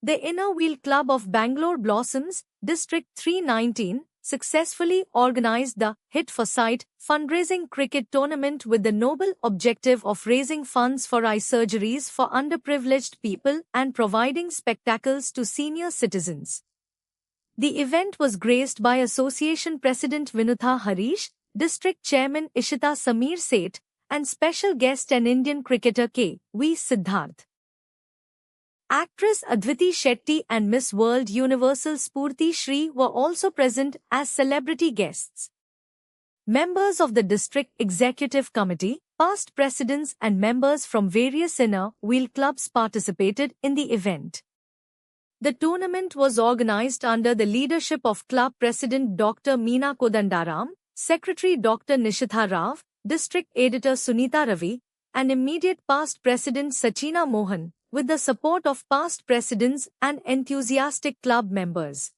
The Inner Wheel Club of Bangalore Blossoms, District 319, successfully organized the Hit for Sight fundraising cricket tournament with the noble objective of raising funds for eye surgeries for underprivileged people and providing spectacles to senior citizens. The event was graced by Association President Vinutha Harish, District Chairman Ishita Sameer Seth, and special guest and Indian cricketer K.V. Siddharth. Actress Adviti Shetty and Miss World Universal Spurti Shri were also present as celebrity guests. Members of the District Executive Committee, past presidents and members from various inner wheel clubs participated in the event. The tournament was organized under the leadership of Club President Dr. Meena Kodandaram, Secretary Dr. Nishitha Rao, District Editor Sunita Ravi, and immediate past President Sachina Mohan, with the support of past presidents and enthusiastic club members.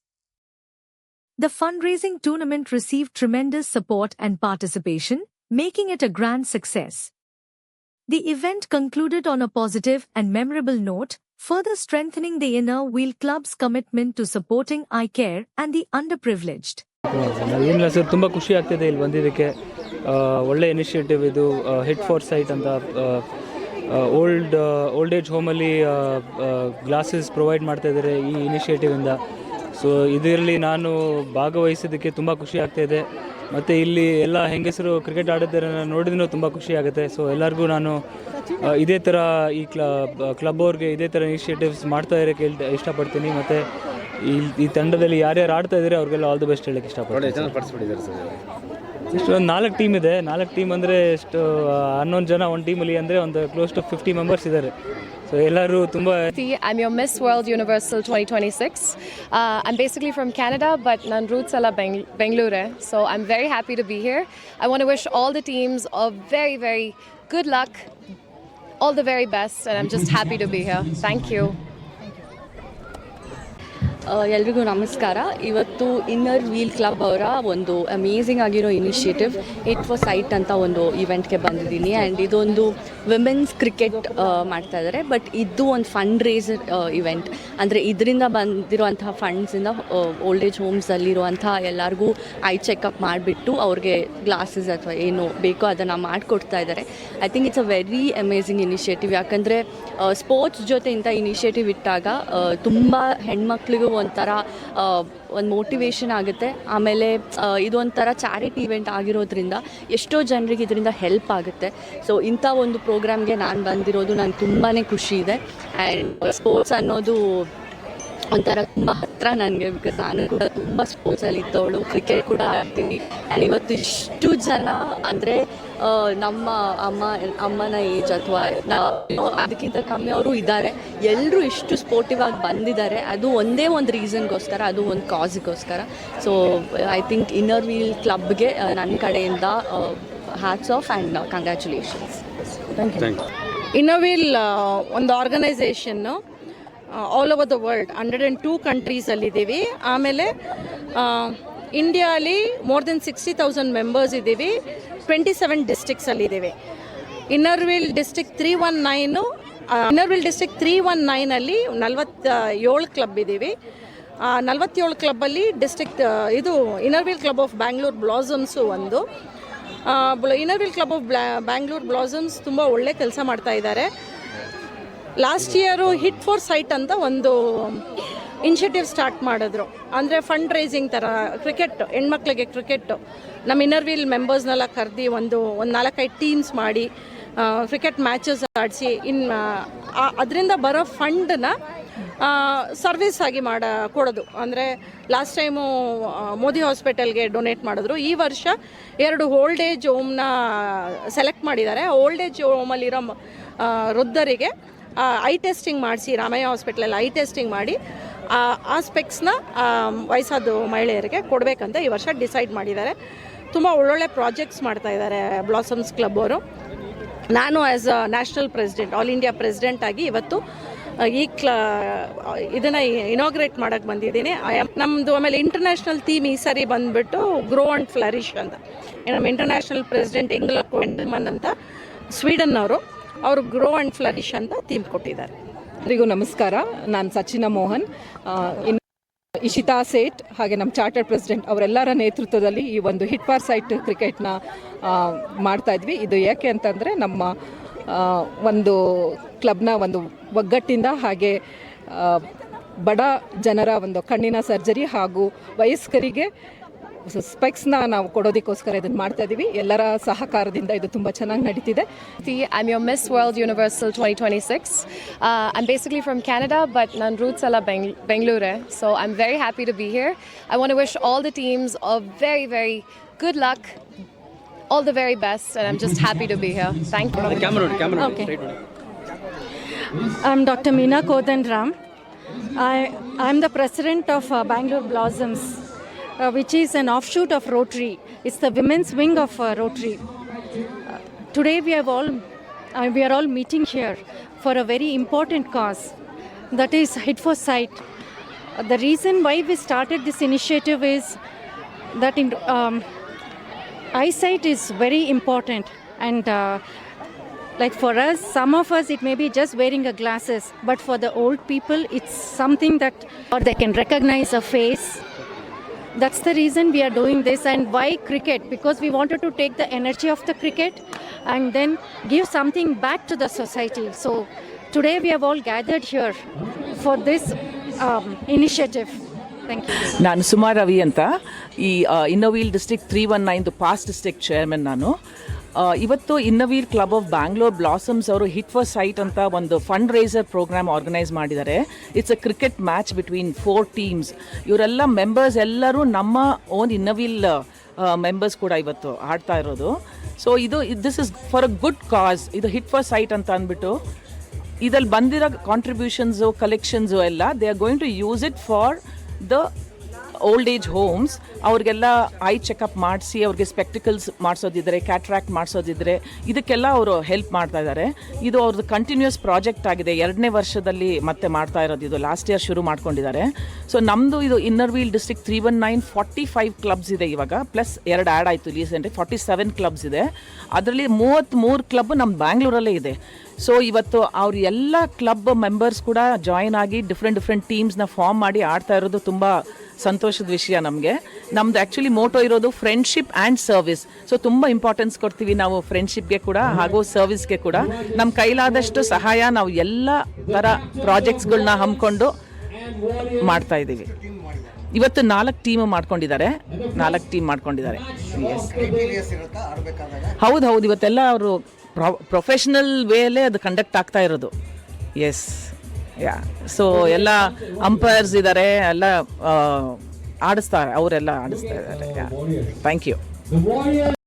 The fundraising tournament received tremendous support and participation, making it a grand success. The event concluded on a positive and memorable note, further strengthening the Inner Wheel Club's commitment to supporting eye care and the underprivileged. ಏನಿಲ್ಲ sir, ತುಂಬ ಖುಷಿ ಆಗ್ತಿದೆ ಇಲ್ಲಿ ಬಂದಿದ್ದಕ್ಕೆ. ಒಳ್ಳೆ initiative ಇದು. Hit for sight ಅಂತ old age ಹೋಮಲ್ಲಿ glasses provide ಮಾಡ್ತಾಯಿದ್ದಾರೆ ಈ ಇನಿಷಿಯೇಟಿವಿಂದ. ಸೊ ಇದರಲ್ಲಿ ನಾನು ಭಾಗವಹಿಸಿದ್ದಕ್ಕೆ ತುಂಬ ಖುಷಿ ಆಗ್ತಾಯಿದೆ. ಮತ್ತು ಇಲ್ಲಿ ಎಲ್ಲ ಹೆಂಗಸರು ಕ್ರಿಕೆಟ್ ಆಡೋದನ್ನು ನೋಡಿದ್ರೂ ತುಂಬ ಖುಷಿ ಆಗುತ್ತೆ. ಸೊ ಎಲ್ಲರಿಗೂ ನಾನು ಇದೇ ಥರ ಈ ಕ್ಲಬ್ ಅವ್ರಿಗೆ ಇದೇ ಥರ ಇನಿಷಿಯೇಟಿವ್ಸ್ ಮಾಡ್ತಾ ಇರೋಕ್ಕೆ ಇಷ್ಟಪಡ್ತೀನಿ. ಮತ್ತು ಈ ತಂಡದಲ್ಲಿ ಯಾರ್ಯಾರು ಆಡ್ತಾ ಇದ್ದಾರೆ ಅವ್ರಿಗೆಲ್ಲ ಆಲ್ ದಿ ಬೆಸ್ಟ್ ಹೇಳಕ್ಕೆ ಇಷ್ಟಪಡ್ತೀನಿ. ಇಷ್ಟು ಒಂದು 4 ಟೀಮ್ ಇದೆ. 4 ಟೀಮ್ ಅಂದರೆ ಎಷ್ಟು 11 ಜನ ಒಂದು ಟೀಮಲ್ಲಿ ಅಂದರೆ ಒಂದು ಕ್ಲೋಸ್ ಟು 50 ಮೆಂಬರ್ಸ್ ಇದ್ದಾರೆ. ಸೊ ಎಲ್ಲರೂ ತುಂಬ. I'm your Miss World Universal 2026. I'm basically from Canada, but ನನ್ನ roots ಎಲ್ಲ Bengaluru. So I'm very happy to be here. I want to wish all the teams a very, very good luck, all the very best, and I'm just happy to be here. Thank you. ಎಲ್ರಿಗೂ ನಮಸ್ಕಾರ. ಇವತ್ತು inner Wheel club ಅವರ ಒಂದು amazing ಆಗಿರೋ initiative hit for sight ಅಂತ ಒಂದು ಇವೆಂಟ್ಗೆ ಬಂದಿದ್ದೀನಿ. And ಇದೊಂದು ವಿಮೆನ್ಸ್ ಕ್ರಿಕೆಟ್ ಮಾಡ್ತಾ ಇದ್ದಾರೆ. ಬಟ್ ಇದು ಒಂದು ಫಂಡ್ ರೇಸರ್ ಇವೆಂಟ್. ಅಂದರೆ ಇದರಿಂದ ಬಂದಿರುವಂತಹ ಫಂಡ್ಸಿಂದ ಓಲ್ಡ್ ಏಜ್ ಹೋಮ್ಸಲ್ಲಿರುವಂಥ ಎಲ್ಲರಿಗೂ ಐ ಚೆಕಪ್ ಮಾಡಿಬಿಟ್ಟು ಅವ್ರಿಗೆ ಗ್ಲಾಸಸ್ ಅಥವಾ ಏನು ಬೇಕೋ ಅದನ್ನು ಮಾಡಿಕೊಡ್ತಾ ಇದ್ದಾರೆ. I think it's a very amazing initiative. ಯಾಕಂದರೆ ಸ್ಪೋರ್ಟ್ಸ್ ಜೊತೆ ಇಂಥ ಇನಿಷಿಯೇಟಿವ್ ಇಟ್ಟಾಗ ತುಂಬ ಹೆಣ್ಮಕ್ಳಿಗೂ ಒಂಥರ ಒಂದು ಮೋಟಿವೇಶನ್ ಆಗುತ್ತೆ. ಆಮೇಲೆ ಇದೊಂಥರ ಚಾರಿಟಿ ಇವೆಂಟ್ ಆಗಿರೋದ್ರಿಂದ ಎಷ್ಟೋ ಜನರಿಗೆ ಇದರಿಂದ ಹೆಲ್ಪ್ ಆಗುತ್ತೆ. ಸೊ ಇಂಥ ಒಂದು ಪ್ರೋಗ್ರಾಮ್ಗೆ ನಾನು ಬಂದಿರೋದು ನನಗೆ ತುಂಬಾ ಖುಷಿ ಇದೆ. ಆ್ಯಂಡ್ ಸ್ಪೋರ್ಟ್ಸ್ ಅನ್ನೋದು ಒಂಥರ ತುಂಬ ಹತ್ತಿರ ನನಗೆ. ಬಿಕಾಸ್ ನಾನು ಕೂಡ ತುಂಬ ಸ್ಪೋರ್ಟ್ಸಲ್ಲಿ ಇದ್ದವಳು, ಕ್ರಿಕೆಟ್ ಕೂಡ ಆಡ್ತೀನಿ. ಆ್ಯಂಡ್ ಇವತ್ತು ಇಷ್ಟು ಜನ ಅಂದರೆ ನಮ್ಮ ಅಮ್ಮನ ಏಜ್ ಅಥವಾ ಅದಕ್ಕಿಂತ ಕಮ್ಮಿ ಅವರು ಇದ್ದಾರೆ. ಎಲ್ಲರೂ ಇಷ್ಟು ಸ್ಪೋರ್ಟಿವ್ ಆಗಿ ಬಂದಿದ್ದಾರೆ. ಅದು ಒಂದೇ ಒಂದು ರೀಸನ್ಗೋಸ್ಕರ, ಅದು ಒಂದು ಕಾಸಿಗೋಸ್ಕರ. So I think Inner Wheel ಕ್ಲಬ್ಗೆ ನನ್ನ ಕಡೆಯಿಂದ hats off and congratulations. Thank you. Inner Wheel ಒಂದು ಆರ್ಗನೈಸೇಷನ್ನು ಆಲ್ ಓವರ್ ದ ವರ್ಲ್ಡ್ 102 ಕಂಟ್ರೀಸಲ್ಲಿದ್ದೀವಿ. ಆಮೇಲೆ ಇಂಡಿಯಾಲಿ ಮೋರ್ ದೆನ್ 60,000 ಮೆಂಬರ್ಸ್ ಇದ್ದೀವಿ. 27 ಡಿಸ್ಟ್ರಿಕ್ಸಲ್ಲಿದ್ದೀವಿ. ಇನ್ನರ್ ವೀಲ್ ಡಿಸ್ಟ್ರಿಕ್ಟ್ 319ಅಲ್ಲಿ 47 ಕ್ಲಬ್ ಇದ್ದೀವಿ. 47 ಕ್ಲಬ್ಬಲ್ಲಿ ಡಿಸ್ಟ್ರಿಕ್ಟ್ ಇದು Inner Wheel Club of Bangalore Blossoms ಒಂದು. Inner Wheel Club of Bangalore Blossoms ತುಂಬ ಒಳ್ಳೆ ಕೆಲಸ ಮಾಡ್ತಾ ಇದ್ದಾರೆ. Last year hit for sight ಅಂತ ಒಂದು ಇನಿಷಿಯೇಟಿವ್ ಸ್ಟಾರ್ಟ್ ಮಾಡಿದ್ರು. ಅಂದರೆ ಫಂಡ್ ರೈಸಿಂಗ್ ಥರ ಕ್ರಿಕೆಟ್, ಹೆಣ್ಮಕ್ಳಿಗೆ ಕ್ರಿಕೆಟ್ಟು ನಮ್ಮ ಇನ್ನರ್ ವೀಲ್ ಮೆಂಬರ್ಸ್ನೆಲ್ಲ ಕರೆದಿ ಒಂದು 4-5 ಟೀಮ್ಸ್ ಮಾಡಿ ಕ್ರಿಕೆಟ್ ಮ್ಯಾಚಸ್ ಆಡಿಸಿ ಅದರಿಂದ ಬರೋ ಫಂಡನ್ನ ಸರ್ವಿಸ್ ಆಗಿ ಕೊಡೋದು. ಅಂದರೆ ಲಾಸ್ಟ್ ಟೈಮು ಮೋದಿ ಹಾಸ್ಪಿಟಲ್ಗೆ ಡೊನೇಟ್ ಮಾಡಿದ್ರು. ಈ ವರ್ಷ 2 ಓಲ್ಡ್ ಏಜ್ ಹೋಮ್ನ ಸೆಲೆಕ್ಟ್ ಮಾಡಿದ್ದಾರೆ. ಓಲ್ಡ್ ಏಜ್ ಹೋಮಲ್ಲಿರೋ ವೃದ್ಧರಿಗೆ ಐ ಟೆಸ್ಟಿಂಗ್ ಮಾಡಿಸಿ, ರಾಮಯ್ಯ ಹಾಸ್ಪಿಟ್ಲಲ್ಲಿ ಐ ಟೆಸ್ಟಿಂಗ್ ಮಾಡಿ ಆ ಸ್ಪೆಕ್ಸ್ನ ವಯಸ್ಸಾದ ಮಹಿಳೆಯರಿಗೆ ಕೊಡಬೇಕಂತ ಈ ವರ್ಷ ಡಿಸೈಡ್ ಮಾಡಿದ್ದಾರೆ. ತುಂಬ ಒಳ್ಳೊಳ್ಳೆ ಪ್ರಾಜೆಕ್ಟ್ಸ್ ಮಾಡ್ತಾಯಿದ್ದಾರೆ ಬ್ಲಾಸಮ್ಸ್ ಕ್ಲಬ್ ಅವರು. ನಾನು as a national president, all India president ಆಗಿ ಇವತ್ತು ಇದನ್ನು ಇನಾಗ್ರೇಟ್ ಮಾಡೋಕ್ಕೆ ಬಂದಿದ್ದೀನಿ. ನಮ್ಮದು ಆಮೇಲೆ ಇಂಟರ್ನ್ಯಾಷನಲ್ ಥೀಮ್ ಈ ಸರಿ ಬಂದುಬಿಟ್ಟು ಗ್ರೋ ಆ್ಯಂಡ್ ಫ್ಲರಿಶ್ ಅಂತ. ನಮ್ಮ ಇಂಟರ್ನ್ಯಾಷನಲ್ ಪ್ರೆಸಿಡೆಂಟ್ ಎಂಗಲಾ ಕ್ವೆಂಡಲ್ಮನ್ ಅಂತ ಸ್ವೀಡನ್ ಅವರು ಗ್ರೋ ಆ್ಯಂಡ್ ಫ್ಲರಿಶ್ ಅಂತ ಥೀಮ್ ಕೊಟ್ಟಿದ್ದಾರೆ. ಎಲ್ಲರಿಗೂ ನಮಸ್ಕಾರ. ನಾನು ಸಚಿನ ಮೋಹನ್, ಇಶಿತಾ ಸೇಠ್ ಹಾಗೆ ನಮ್ಮ ಚಾರ್ಟರ್ಡ್ ಪ್ರೆಸಿಡೆಂಟ್ ಅವರೆಲ್ಲರ ನೇತೃತ್ವದಲ್ಲಿ ಈ ಒಂದು ಹಿಟ್ ಫಾರ್ ಸೈಟ್ ಕ್ರಿಕೆಟ್ನ ಮಾಡ್ತಾಯಿದ್ವಿ. ಇದು ಯಾಕೆ ಅಂತಂದರೆ ನಮ್ಮ ಒಂದು ಕ್ಲಬ್ನ ಒಂದು ಒಗ್ಗಟ್ಟಿಂದ ಹಾಗೆ ಬಡ ಜನರ ಒಂದು ಕಣ್ಣಿನ ಸರ್ಜರಿ ಹಾಗೂ ವಯಸ್ಕರಿಗೆ ಸ್ಪೆಕ್ಸ್ನ ನಾವು ಕೊಡೋದಕ್ಕೋಸ್ಕರ ಇದನ್ನು ಮಾಡ್ತಾ ಇದ್ದೀವಿ. ಎಲ್ಲರ ಸಹಕಾರದಿಂದ ಇದು ತುಂಬ ಚೆನ್ನಾಗಿ ನಡೀತಿದೆ. I'm your Miss World Universal 2026. I'm basically from Canada, but ನನ್ನ roots ಎಲ್ಲ ಬೆಂಗಳೂರೇ. So I'm very happy to be here. I want to wish all the teams a very, very good luck, all the very best, and I'm just happy to be here. Thank you. Camera. Okay. I'm Dr. Meena Kodandram. I'm the president of Bangalore Blossoms, which is an offshoot of Rotary. It's the women's wing of Rotary. Today we are all meeting here for a very important cause, that is Hit for Sight. The reason why we started this initiative is that eyesight is very important, and like for us, some of us, it may be just wearing a glasses, but for the old people, it's something that, or they can recognize a face. That's the reason we are doing this. And why cricket? Because we wanted to take the energy of the cricket and then give something back to the society. So today we have all gathered here for this initiative. Thank you. ನಾನು ಸುಮಾ ರವಿ ಅಂತ, ಈ Inner Wheel district 319 past district chairman ನಾನು. ಇವತ್ತು Inner Wheel club of Bangalore blossoms ಅವರು hit for sight ಅಂತ ಒಂದು fund raiser program organise ಮಾಡಿದ್ದಾರೆ. It's a cricket match between 4 teams. ಇವರೆಲ್ಲ ಮೆಂಬರ್ಸ್ ಎಲ್ಲರೂ ನಮ್ಮ ಓನ್ ಇನ್ನೋವೀಲ್ ಮೆಂಬರ್ಸ್ ಕೂಡ ಇವತ್ತು ಆಡ್ತಾ ಇರೋದು. So this is for a good cause. ಇದು ಹಿಟ್ ಫಾರ್ ಸೈಟ್ ಅಂತ ಅಂದ್ಬಿಟ್ಟು ಇದ್ರಲ್ಲಿ ಬಂದಿರೋ ಕಾಂಟ್ರಿಬ್ಯೂಷನ್ಸು ಕಲೆಕ್ಷನ್ಸು ಎಲ್ಲ they are going to use it for the old age homes. ಅವ್ರಿಗೆಲ್ಲ ಐ ಚೆಕಪ್ ಮಾಡಿಸಿ ಅವ್ರಿಗೆ ಸ್ಪೆಕ್ಟಿಕಲ್ಸ್ ಮಾಡಿಸೋದಿದ್ರೆ, ಕ್ಯಾಟ್ರಾಕ್ಟ್ ಮಾಡಿಸೋದಿದ್ರೆ, ಇದಕ್ಕೆಲ್ಲ ಅವರು ಹೆಲ್ಪ್ ಮಾಡ್ತಾ ಇದ್ದಾರೆ. ಇದು ಅವ್ರದ್ದು ಕಂಟಿನ್ಯೂಸ್ ಪ್ರಾಜೆಕ್ಟ್ ಆಗಿದೆ. 2ನೇ ವರ್ಷದಲ್ಲಿ ಮತ್ತೆ ಮಾಡ್ತಾ ಇರೋದು. ಇದು ಲಾಸ್ಟ್ ಇಯರ್ ಶುರು ಮಾಡ್ಕೊಂಡಿದ್ದಾರೆ. ಸೊ ನಮ್ಮದು ಇದು ಇನ್ನರ್ವೀಲ್ ಡಿಸ್ಟ್ರಿಕ್ಟ್ 319 45 ಕ್ಲಬ್ಸ್ ಇದೆ ಇವಾಗ, ಪ್ಲಸ್ 2 ಆ್ಯಡ್ ಆಯಿತು ರೀಸೆಂಟ್ಲಿ, 47 ಕ್ಲಬ್ಸ್ ಇದೆ. ಅದರಲ್ಲಿ 33 ಕ್ಲಬ್ ನಮ್ಮ ಬ್ಯಾಂಗ್ಳೂರಲ್ಲೇ ಇದೆ. ಸೊ ಇವತ್ತು ಅವ್ರ ಎಲ್ಲ ಕ್ಲಬ್ ಮೆಂಬರ್ಸ್ ಕೂಡ ಜಾಯಿನ್ ಆಗಿ ಡಿಫ್ರೆಂಟ್ ಟೀಮ್ಸ್ನ ಫಾರ್ಮ್ ಮಾಡಿ ಆಡ್ತಾ ಇರೋದು ತುಂಬ ಸಂತೋಷದ ವಿಷಯ ನಮಗೆ. ನಮ್ದು ಆ್ಯಕ್ಚುಲಿ ಮೋಟೋ ಇರೋದು ಫ್ರೆಂಡ್ಶಿಪ್ ಆ್ಯಂಡ್ ಸರ್ವಿಸ್. ಸೊ ತುಂಬ ಇಂಪಾರ್ಟೆನ್ಸ್ ಕೊಡ್ತೀವಿ ನಾವು ಫ್ರೆಂಡ್ಶಿಪ್ಗೆ ಕೂಡ ಹಾಗೂ ಸರ್ವಿಸ್ಗೆ ಕೂಡ. ನಮ್ಮ ಕೈಲಾದಷ್ಟು ಸಹಾಯ ನಾವು ಎಲ್ಲ ಥರ ಪ್ರಾಜೆಕ್ಟ್ಸ್ಗಳನ್ನ ಹಮ್ಮಿಕೊಂಡು ಮಾಡ್ತಾ ಇದ್ದೀವಿ. ಇವತ್ತು 4 ಟೀಮ್ ಮಾಡ್ಕೊಂಡಿದ್ದಾರೆ. ಹೌದು, ಇವತ್ತೆಲ್ಲ ಅವರು ಪ್ರೊಫೆಷ್ನಲ್ ವೇಲೇ ಅದು ಕಂಡಕ್ಟ್ ಆಗ್ತಾ ಇರೋದು. Yes, ya. ಸೊ ಎಲ್ಲ ಅಂಪೈರ್ಸ್ ಇದ್ದಾರೆ, ಎಲ್ಲ ಆಡಿಸ್ತಾರೆ, ಅವರೆಲ್ಲ ಆಡಿಸ್ತಾ ಇದ್ದಾರೆ. Thank you.